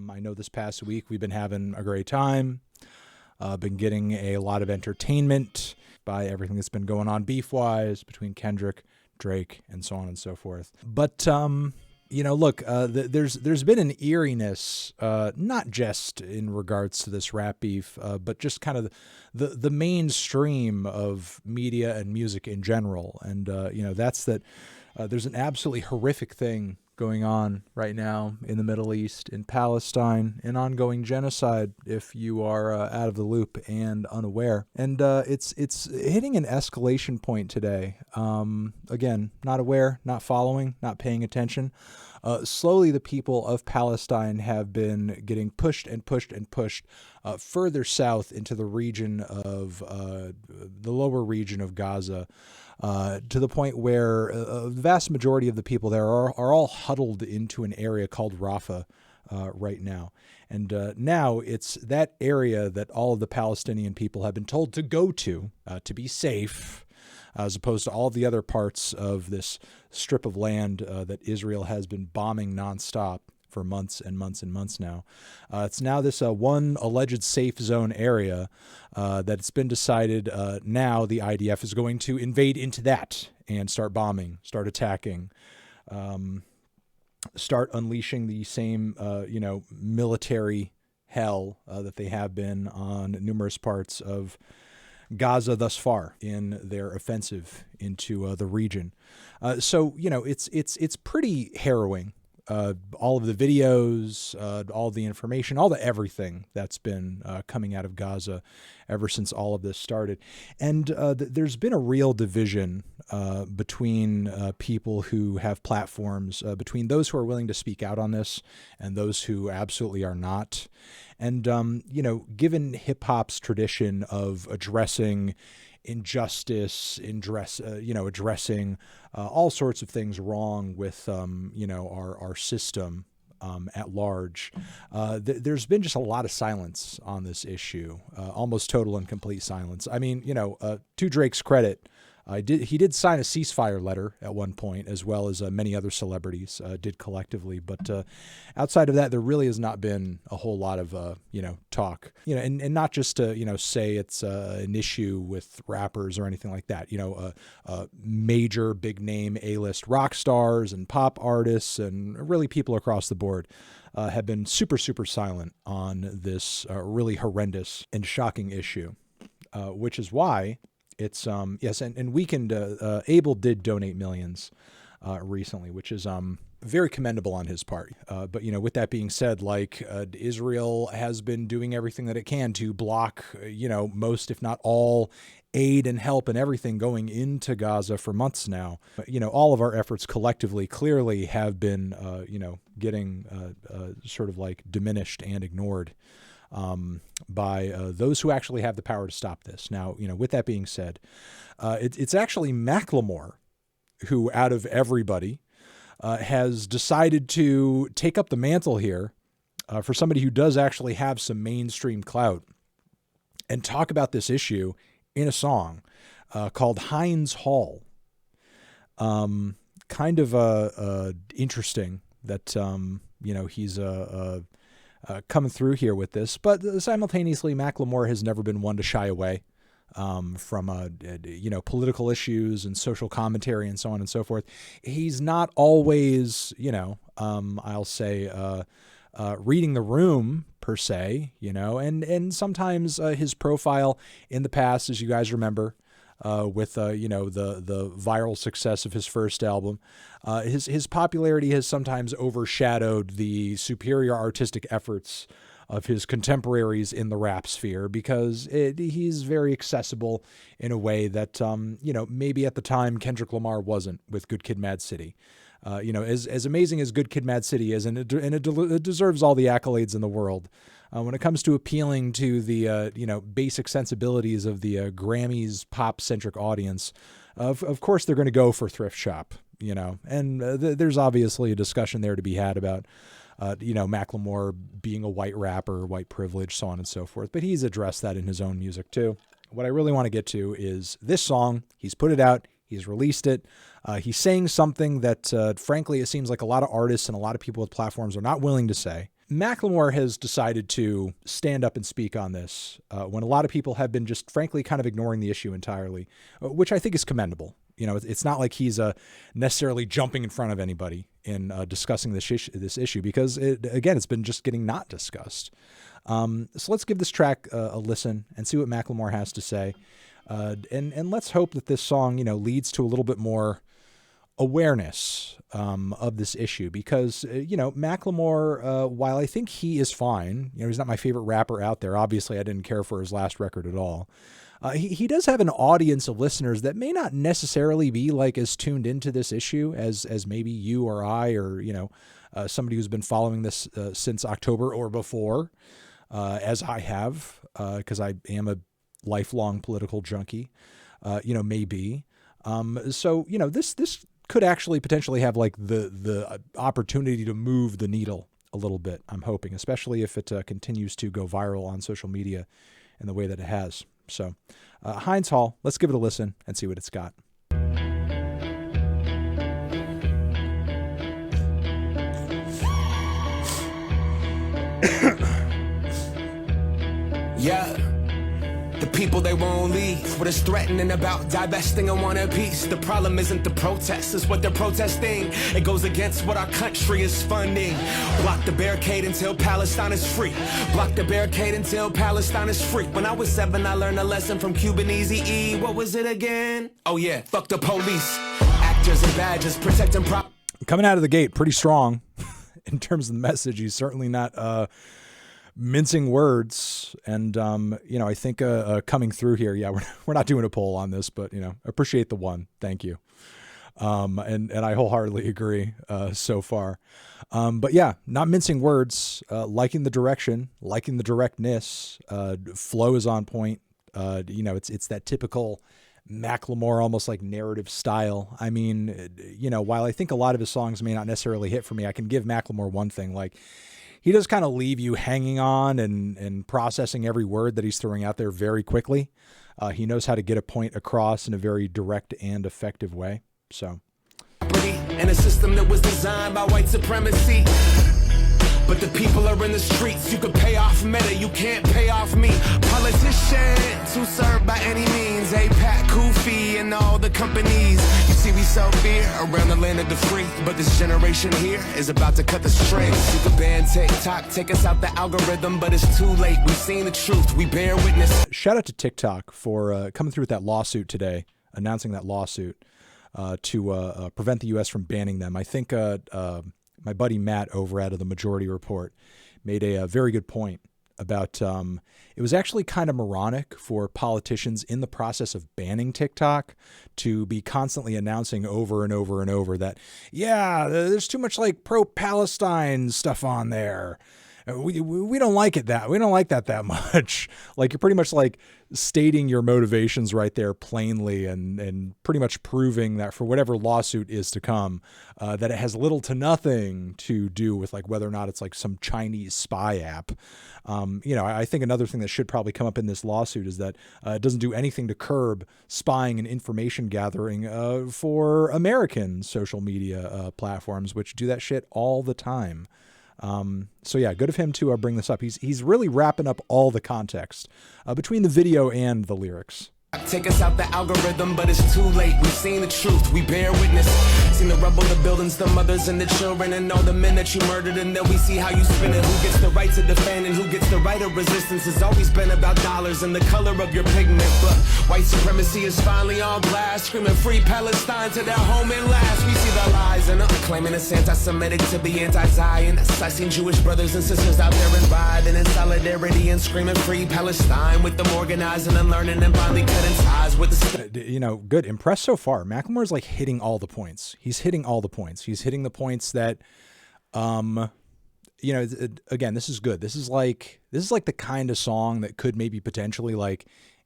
I know this past week we've been having a great time, been getting a lot of entertainment by everything that's been going on beef-wise between Kendrick, Drake, and so on and so forth. But, look, there's been an eeriness, not just in regards to this rap beef, but just kind of the mainstream of media and music in general. And, that's that there's an absolutely horrific thing going on right now in the Middle East, in Palestine, an ongoing genocide, if you are out of the loop and unaware. And it's hitting an escalation point today. Again, not aware, not following, not paying attention. Slowly, the people of Palestine have been getting pushed and pushed and pushed further south into the region of the lower region of Gaza, to the point where the vast majority of the people there are all huddled into an area called Rafah right now. And now it's that area that all of the Palestinian people have been told to go to be safe, as opposed to all the other parts of this strip of land that Israel has been bombing nonstop for months and months and months now. It's now this one alleged safe zone area that it's been decided now the IDF is going to invade into that and start bombing, start attacking, start unleashing the same, military hell that they have been on numerous parts of Gaza thus far in their offensive into the region. So it's pretty harrowing. All of the videos, all the information, all the everything that's been coming out of Gaza ever since all of this started. And there's been a real division between people who have platforms, between those who are willing to speak out on this and those who absolutely are not. And, given hip hop's tradition of addressing injustice, addressing all sorts of things wrong with, our system at large. There's been just a lot of silence on this issue, almost total and complete silence. I mean, to Drake's credit, he did sign a ceasefire letter at one point, as well as many other celebrities did collectively. But outside of that, there really has not been a whole lot of, talk, and not just to, say it's an issue with rappers or anything like that. Major big name A-list rock stars and pop artists and really people across the board have been super, super silent on this really horrendous and shocking issue, which is why it's yes, and Weekend Abel did donate millions recently, which is very commendable on his part. But with that being said, Israel has been doing everything that it can to block most, if not all, aid and help and everything going into Gaza for months now. All of our efforts collectively clearly have been getting sort of diminished and ignored by those who actually have the power to stop this. Now, with that being said, it's actually Macklemore who, out of everybody, has decided to take up the mantle here for somebody who does actually have some mainstream clout and talk about this issue in a song called Hind's Hall. Kind of interesting that, he's coming through here with this, but simultaneously, Macklemore has never been one to shy away from political issues and social commentary and so on and so forth. He's not always, I'll say, reading the room per se, and sometimes his profile in the past, as you guys remember, with the viral success of his first album, his popularity has sometimes overshadowed the superior artistic efforts of his contemporaries in the rap sphere, because he's very accessible in a way that maybe at the time Kendrick Lamar wasn't with Good Kid, Mad City. As amazing as Good Kid, Mad City is, and it deserves all the accolades in the world. When it comes to appealing to the basic sensibilities of the Grammys pop-centric audience, of course they're going to go for Thrift Shop, and there's obviously a discussion there to be had about Macklemore being a white rapper, white privilege, so on and so forth. But he's addressed that in his own music too. What I really want to get to is this song. He's put it out. He's released it. He's saying something that, frankly, it seems like a lot of artists and a lot of people with platforms are not willing to say. Macklemore has decided to stand up and speak on this when a lot of people have been just frankly kind of ignoring the issue entirely, which I think is commendable. It's not like he's necessarily jumping in front of anybody in discussing this issue because, it's been just getting not discussed. So let's give this track a listen and see what Macklemore has to say. And let's hope that this song, leads to a little bit more awareness of this issue because, Macklemore, while I think he is fine, he's not my favorite rapper out there. Obviously, I didn't care for his last record at all. He does have an audience of listeners that may not necessarily be like as tuned into this issue as maybe you or I or, somebody who's been following this since October or before, as I have, because I am a lifelong political junkie, maybe. So, this could actually potentially have like the opportunity to move the needle a little bit, I'm hoping, especially if it continues to go viral on social media in the way that it has. So Hind's Hall, let's give it a listen and see what it's got. Yeah. The people, they won't leave. What is threatening about divesting and want a piece? The problem isn't the protests, it's what they're protesting. It goes against what our country is funding. Block the barricade until Palestine is free. Block the barricade until Palestine is free. When I was 7, I learned a lesson from Cuban Eazy-E. What was it again? Oh yeah, fuck the police. Actors and badges, protecting Coming out of the gate pretty strong in terms of the message. He's certainly not mincing words, and I think coming through here, we're not doing a poll on this, but appreciate the one, thank you, and I wholeheartedly agree so far, but yeah, not mincing words, liking the direction, liking the directness, flow is on point, it's that typical Macklemore, almost like narrative style. I mean, while I think a lot of his songs may not necessarily hit for me, I can give Macklemore one thing, like, he does kind of leave you hanging on and processing every word that he's throwing out there very quickly. He knows how to get a point across in a very direct and effective way. So, and a system that was designed by white supremacy. But the people are in the streets. You can pay off Meta, you can't pay off me. Politicians who serve by any means. APAC, Kofi, and all the companies. You see, we sell fear around the land of the free. But this generation here is about to cut the strings. You can ban TikTok, take us out the algorithm, but it's too late. We've seen the truth, we bear witness. Shout out to TikTok for coming through with that lawsuit today, announcing that lawsuit to prevent the U.S. from banning them. I think my buddy Matt over at the Majority Report made a very good point about it was actually kind of moronic for politicians in the process of banning TikTok to be constantly announcing over and over and over that, there's too much like pro-Palestine stuff on there. We don't like it we don't like that much. Like, you're pretty much like stating your motivations right there plainly and pretty much proving that for whatever lawsuit is to come, that it has little to nothing to do with like whether or not it's like some Chinese spy app. I think another thing that should probably come up in this lawsuit is that it doesn't do anything to curb spying and information gathering for American social media platforms, which do that shit all the time. So yeah, good of him to bring this up. He's really wrapping up all the context between the video and the lyrics. Take us out the algorithm, but it's too late. We've seen the truth, we bear witness. Seen the rubble, the buildings, the mothers and the children, and all the men that you murdered, and then we see how you spin it. Who gets the right to defend and who gets the right of resistance? It's always been about dollars and the color of your pigment. But white supremacy is finally on blast, screaming free Palestine to their home at last. We see the lies and claiming it's anti-Semitic to be anti-Zionist. I seen Jewish brothers and sisters out there and riding in solidarity and screaming free Palestine, with them organizing and learning and finally cutting ties with the good. Impressed so far. Macklemore's like hitting all the points. He's hitting all the points. He's hitting the points that, again, this is good. This is like the kind of song that could maybe potentially like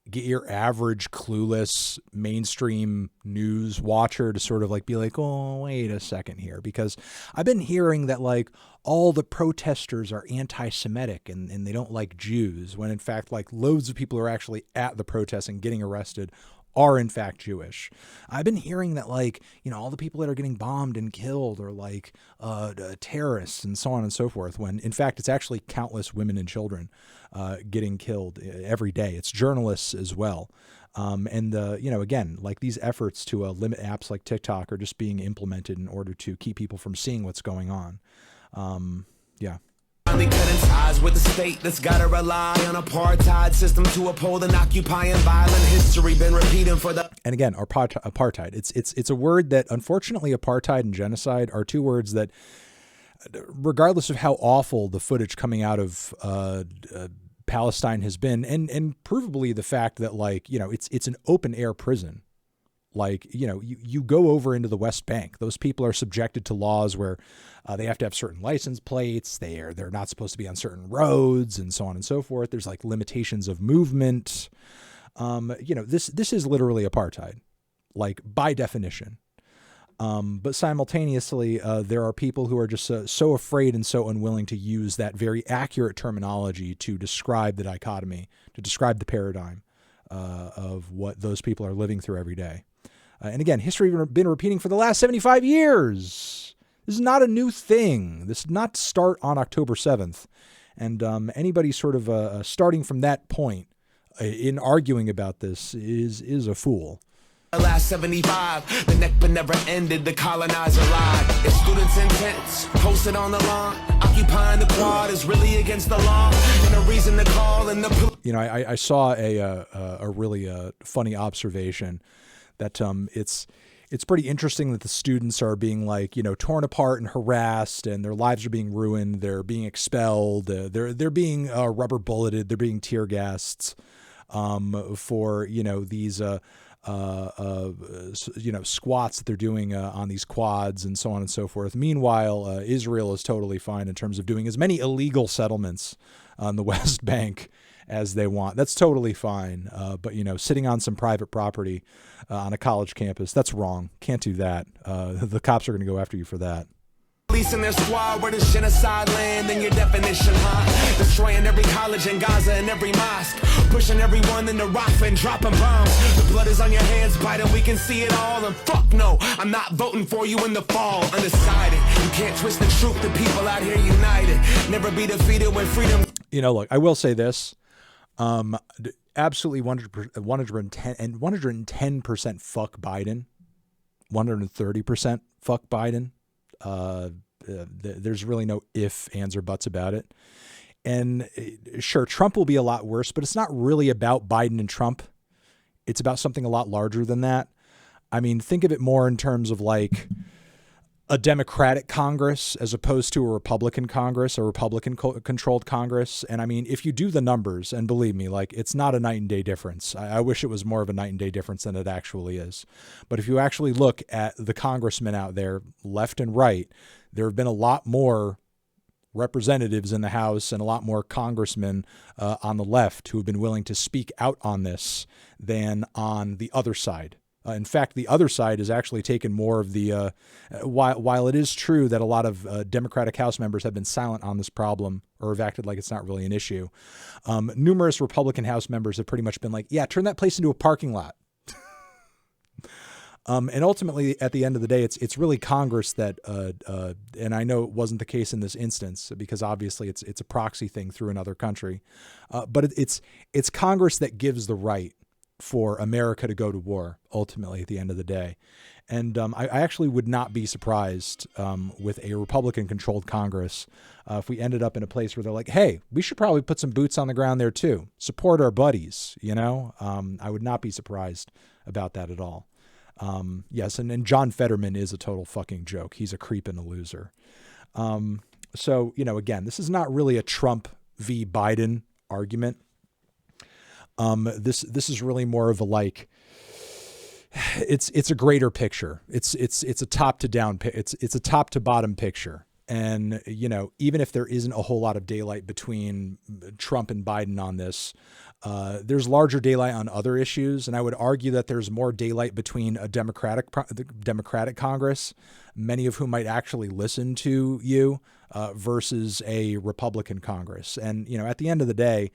get your average clueless mainstream news watcher to sort of like be like, oh, wait a second here, because I've been hearing that like all the protesters are anti-Semitic and they don't like Jews, when in fact like loads of people are actually at the protests and getting arrested are in fact Jewish. I've been hearing that, like, all the people that are getting bombed and killed are like terrorists and so on and so forth, when in fact it's actually countless women and children getting killed every day. It's journalists as well. And again, like, these efforts to limit apps like TikTok are just being implemented in order to keep people from seeing what's going on. Yeah. Finally cutting ties with the state that's gotta rely on apartheid system to uphold an occupying violent history been repeating for the. And again, apartheid. It's a word that, unfortunately, apartheid and genocide are two words that, regardless of how awful the footage coming out of Palestine has been, and provably the fact that, like, it's an open air prison. Like, you go over into the West Bank. Those people are subjected to laws where they have to have certain license plates. They're not supposed to be on certain roads, and so on and so forth. There's like limitations of movement. This is literally apartheid, like, by definition. But simultaneously, there are people who are just so afraid and so unwilling to use that very accurate terminology to describe the dichotomy, to describe the paradigm of what those people are living through every day. And again, history has been repeating for the last 75 years. This is not a new thing. This did not start on October 7th. And anybody sort of starting from that point in arguing about this is a fool. The last 75, the Nakba never ended, the colonizer lied. It's students' intents, posted on the lawn, occupying the quad is really against the law, and a reason to call in the. I saw a really funny observation that it's pretty interesting that the students are being, like, torn apart and harassed, and their lives are being ruined. They're being expelled. They're being rubber bulleted. They're being tear gassed for these squats that they're doing on these quads and so on and so forth. Meanwhile, Israel is totally fine in terms of doing as many illegal settlements on the West Bank as they want. That's totally fine. But sitting on some private property on a college campus, that's wrong. Can't do that. The cops are going to go after you for that. Police in their squad, where does genocide land in your definition, huh? Destroying every college in Gaza and every mosque, pushing everyone into Rafah and dropping bombs. The blood is on your hands, Biden, we can see it all. And fuck no, I'm not voting for you in the fall. Undecided, you can't twist the truth, the people out here united. Never be defeated when freedom. Look, I will say this. Absolutely 110% fuck Biden. 130% fuck Biden. There's really no ifs, ands, or buts about it. And sure, Trump will be a lot worse, but it's not really about Biden and Trump. It's about something a lot larger than that. I mean, think of it more in terms of like a Democratic Congress as opposed to a Republican Congress, a Republican controlled Congress. And I mean, if you do the numbers, and believe me, like, it's not a night and day difference. I wish it was more of a night and day difference than it actually is. But if you actually look at the congressmen out there, left and right, there have been a lot more representatives in the House and a lot more congressmen on the left who have been willing to speak out on this than on the other side. In fact, the other side has actually taken more of the, while it is true that a lot of Democratic House members have been silent on this problem or have acted like it's not really an issue, numerous Republican House members have pretty much been like, yeah, turn that place into a parking lot. And ultimately, at the end of the day, it's really Congress that, and I know it wasn't the case in this instance because obviously it's a proxy thing through another country, but it's Congress that gives the right for America to go to war, ultimately, at the end of the day. And I actually would not be surprised with a Republican-controlled Congress if we ended up in a place where they're like, hey, we should probably put some boots on the ground there too. Support our buddies, I would not be surprised about that at all. Yes, and John Fetterman is a total fucking joke. He's a creep and a loser. So, again, this is not really a Trump v. Biden argument. This is really more of a like, it's a greater picture. It's a top to down, it's a top to bottom picture. And, even if there isn't a whole lot of daylight between Trump and Biden on this, there's larger daylight on other issues. And I would argue that there's more daylight between a Democratic Congress, many of whom might actually listen to you, versus a Republican Congress. And, at the end of the day,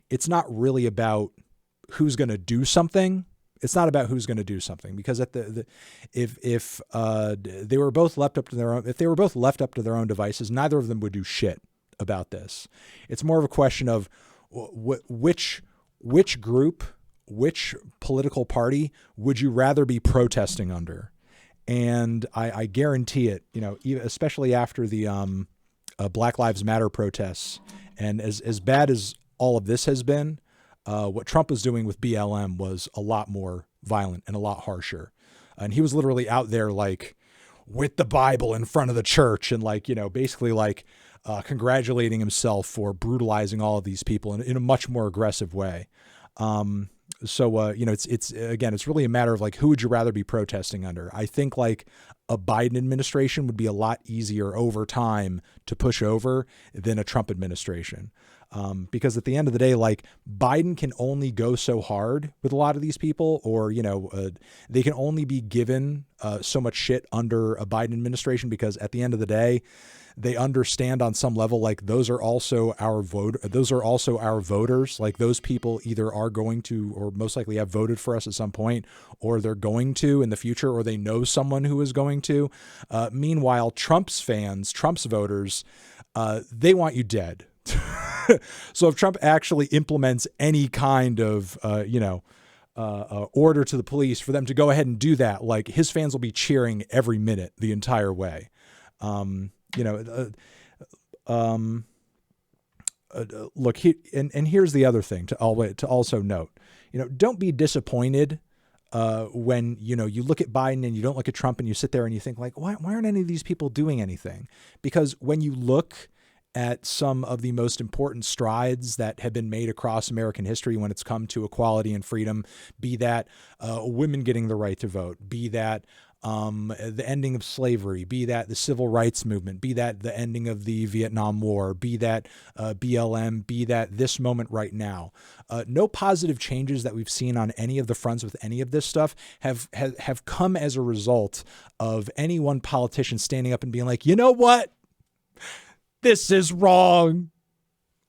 it's not really about who's going to do something. It's not about who's going to do something, because if they were both left up to their own, if they were both left up to their own devices, neither of them would do shit about this. It's more of a question of which group, which political party would you rather be protesting under? And I guarantee it, especially after the Black Lives Matter protests, and as bad as all of this has been, what Trump was doing with BLM was a lot more violent and a lot harsher. And he was literally out there like with the Bible in front of the church and basically congratulating himself for brutalizing all of these people in a much more aggressive way. It's really a matter of who would you rather be protesting under? I think a Biden administration would be a lot easier over time to push over than a Trump administration. Because at the end of the day, Biden can only go so hard with a lot of these people, or, they can only be given so much shit under a Biden administration, because at the end of the day, they understand on some level, those are also our voters. Those people either are going to, or most likely have voted for us at some point, or they're going to in the future, or they know someone who is going to. Meanwhile, Trump's fans, Trump's voters, they want you dead. So if Trump actually implements any kind of, order to the police for them to go ahead and do that, his fans will be cheering every minute the entire way. Look, here's the other thing to also note, don't be disappointed when, you look at Biden and you don't look at Trump and you sit there and you think why aren't any of these people doing anything? Because when you look at some of the most important strides that have been made across American history when it's come to equality and freedom, be that women getting the right to vote, be that the ending of slavery, be that the civil rights movement, be that the ending of the Vietnam War, be that BLM, be that this moment right now. No positive changes that we've seen on any of the fronts with any of this stuff have come as a result of any one politician standing up and being like, you know what? This is wrong.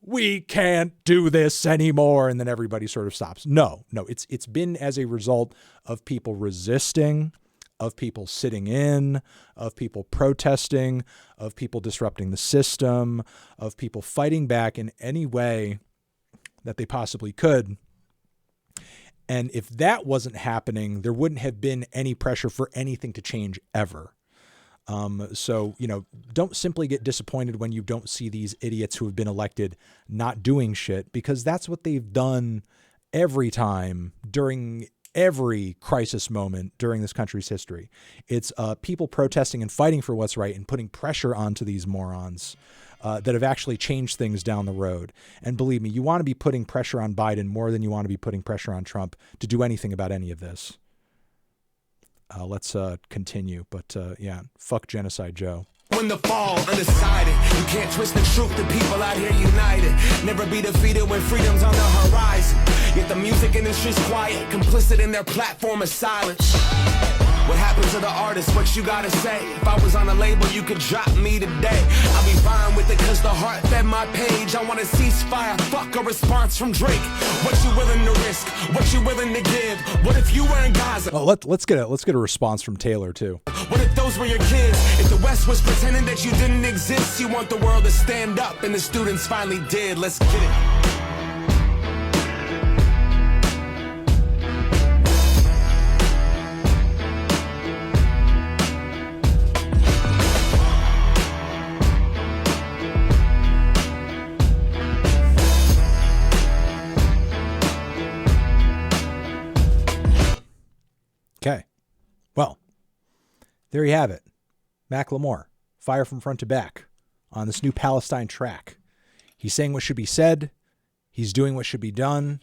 We can't do this anymore. And then everybody sort of stops. No, it's been as a result of people resisting, of people sitting in, of people protesting, of people disrupting the system, of people fighting back in any way that they possibly could. And if that wasn't happening, there wouldn't have been any pressure for anything to change ever. So, don't simply get disappointed when you don't see these idiots who have been elected not doing shit, because that's what they've done every time during every crisis moment during this country's history. It's people protesting and fighting for what's right and putting pressure onto these morons that have actually changed things down the road. And believe me, you want to be putting pressure on Biden more than you want to be putting pressure on Trump to do anything about any of this. Let's continue. But fuck Genocide Joe. When the fall undecided, you can't twist the truth. The people out here united, never be defeated when freedom's on the horizon. Yet the music industry's quiet, complicit in their platform of silence. What happened to the artist? What you gotta say? If I was on a label, you could drop me today. I'll be fine with it, cause the heart fed my page. I want a ceasefire, fuck a response from Drake. What you willing to risk? What you willing to give? What if you were in Gaza? Oh, let's get a response from Taylor too. What if those were your kids? If the West was pretending that you didn't exist, you want the world to stand up, and the students finally did. Let's get it. Okay. Well, there you have it. Macklemore, fire from front to back on this new Palestine track. He's saying what should be said. He's doing what should be done.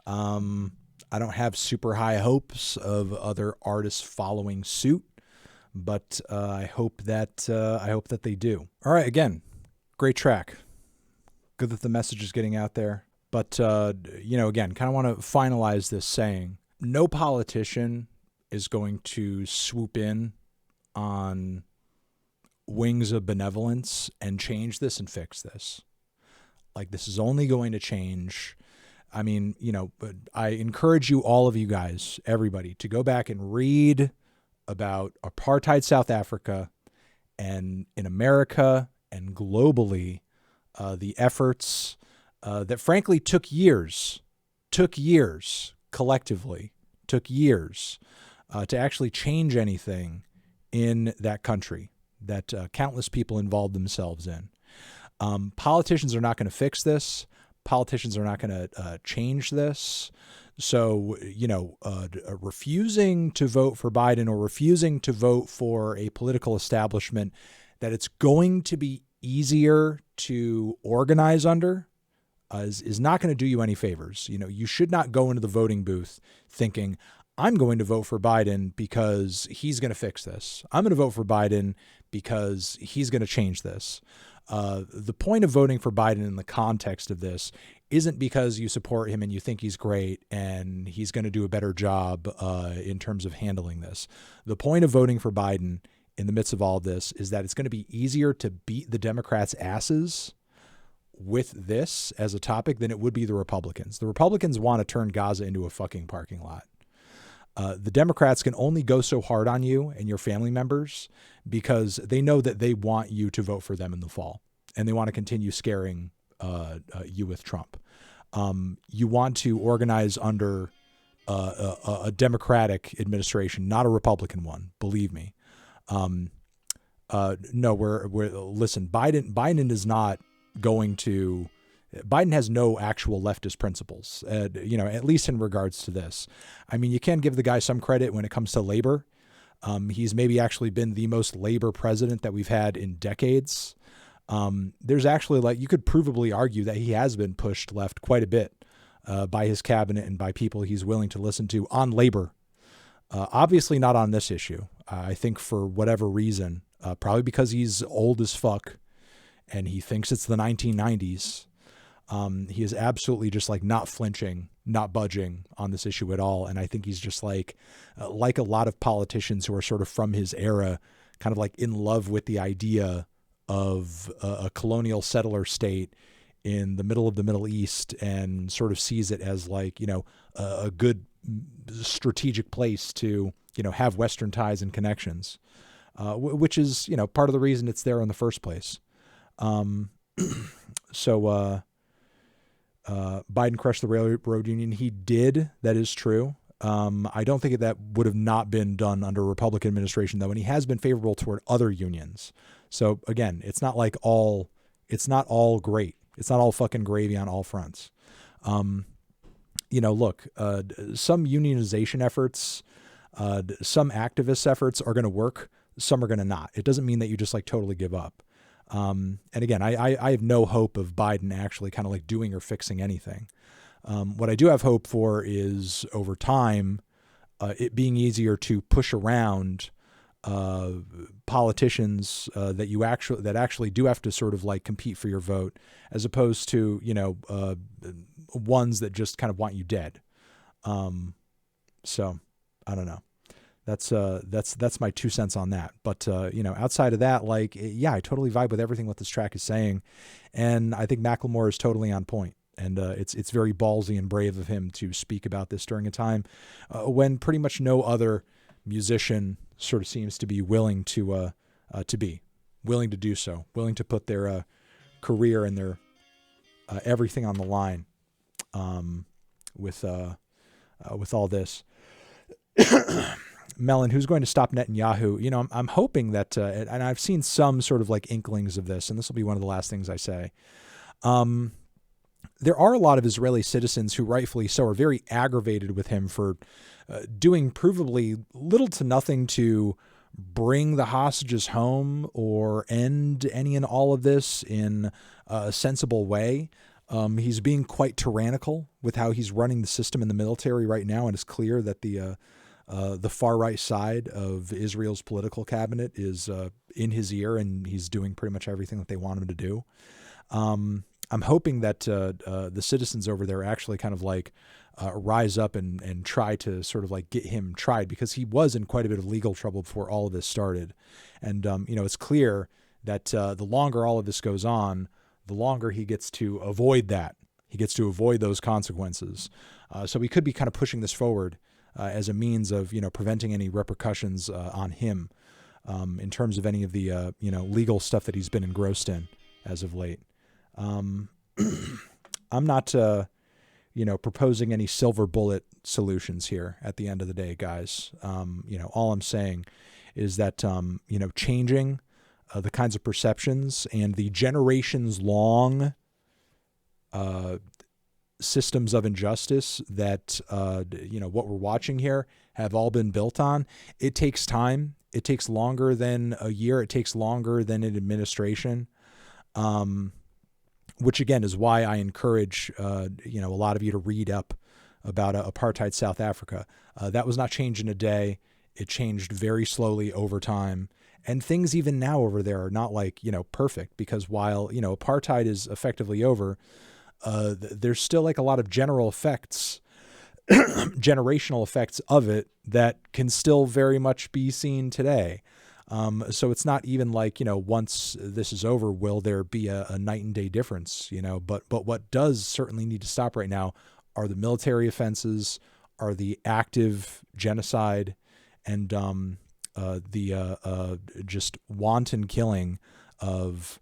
I don't have super high hopes of other artists following suit, but I hope that they do. All right. Again, great track. Good that the message is getting out there. But, again, kind of want to finalize this saying no politician is going to swoop in on wings of benevolence and change this and fix this. This is only going to change I mean, but I encourage you, all of you guys, everybody, to go back and read about apartheid South Africa and in America and globally, the efforts that frankly took years collectively, took years to actually change anything in that country that countless people involved themselves in. Politicians are not going to fix this. Politicians are not going to change this. So, refusing to vote for Biden or refusing to vote for a political establishment that it's going to be easier to organize under is not going to do you any favors. You should not go into the voting booth thinking, I'm going to vote for Biden because he's going to fix this. I'm going to vote for Biden because he's going to change this. The point of voting for Biden in the context of this isn't because you support him and you think he's great and he's going to do a better job in terms of handling this. The point of voting for Biden in the midst of all of this is that it's going to be easier to beat the Democrats' asses with this as a topic than it would be the Republicans. The Republicans want to turn Gaza into a fucking parking lot. The Democrats can only go so hard on you and your family members because they know that they want you to vote for them in the fall, and they want to continue scaring you with Trump. You want to organize under a Democratic administration, not a Republican one. Believe me. No, listen. Biden is not going to. Biden has no actual leftist principles, at least in regards to this. I mean, you can give the guy some credit when it comes to labor. He's maybe actually been the most labor president that we've had in decades. There's actually, you could provably argue that he has been pushed left quite a bit by his cabinet and by people he's willing to listen to on labor. Obviously not on this issue. I think for whatever reason, probably because he's old as fuck and he thinks it's the 1990s. He is absolutely just not flinching, not budging on this issue at all. And I think he's just like a lot of politicians who are sort of from his era, kind of in love with the idea of a colonial settler state in the middle of the Middle East, and sort of sees it as a good strategic place to, have Western ties and connections, which is, part of the reason it's there in the first place. Biden crushed the railroad union. He did. That is true. I don't think that would have not been done under a Republican administration, though, and he has been favorable toward other unions. So again, it's not all great. It's not all fucking gravy on all fronts. Look, some unionization efforts, some activist efforts are going to work. Some are going to not. It doesn't mean that you just totally give up. And again, I have no hope of Biden actually kind of doing or fixing anything. What I do have hope for is over time, it being easier to push around politicians that actually do have to sort of compete for your vote, as opposed to ones that just kind of want you dead. So I don't know. That's my 2 cents on that. But, outside of that, I totally vibe with everything what this track is saying. And I think Macklemore is totally on point. And it's very ballsy and brave of him to speak about this during a time when pretty much no other musician sort of seems to be willing to do so, willing to put their career and their everything on the line with all this. Melon, who's going to stop Netanyahu? I'm hoping that, and I've seen some sort of inklings of this, and this will be one of the last things I say. There are a lot of Israeli citizens who rightfully so are very aggravated with him for doing provably little to nothing to bring the hostages home or end any and all of this in a sensible way. He's being quite tyrannical with how he's running the system in the military right now, and it's clear that the far right side of Israel's political cabinet is in his ear, and he's doing pretty much everything that they want him to do. I'm hoping that the citizens over there actually kind of rise up and try to sort of get him tried, because he was in quite a bit of legal trouble before all of this started. And, it's clear that the longer all of this goes on, the longer he gets to avoid that He gets to avoid those consequences. So we could be kind of pushing this forward as a means of, preventing any repercussions on him in terms of any of the, legal stuff that he's been engrossed in as of late. I'm not, proposing any silver bullet solutions here at the end of the day, guys. All I'm saying is that, changing the kinds of perceptions and the generations long systems of injustice that, what we're watching here have all been built on. It takes time. It takes longer than a year. It takes longer than an administration, which again is why I encourage, a lot of you to read up about apartheid South Africa. That was not changed in a day. It changed very slowly over time. And things even now over there are not perfect, because while, apartheid is effectively over, there's still a lot of generational effects of it that can still very much be seen today. So it's not even once this is over, will there be a night and day difference, but what does certainly need to stop right now are the military offenses, are the active genocide, and the just wanton killing of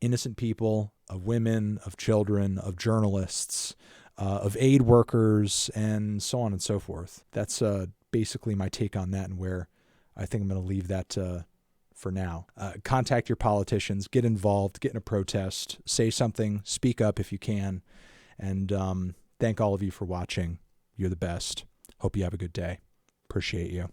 innocent people, of women, of children, of journalists, of aid workers, and so on and so forth. That's basically my take on that, and where I think I'm going to leave that for now. Contact your politicians, get involved, get in a protest, say something, speak up if you can, and thank all of you for watching. You're the best. Hope you have a good day. Appreciate you.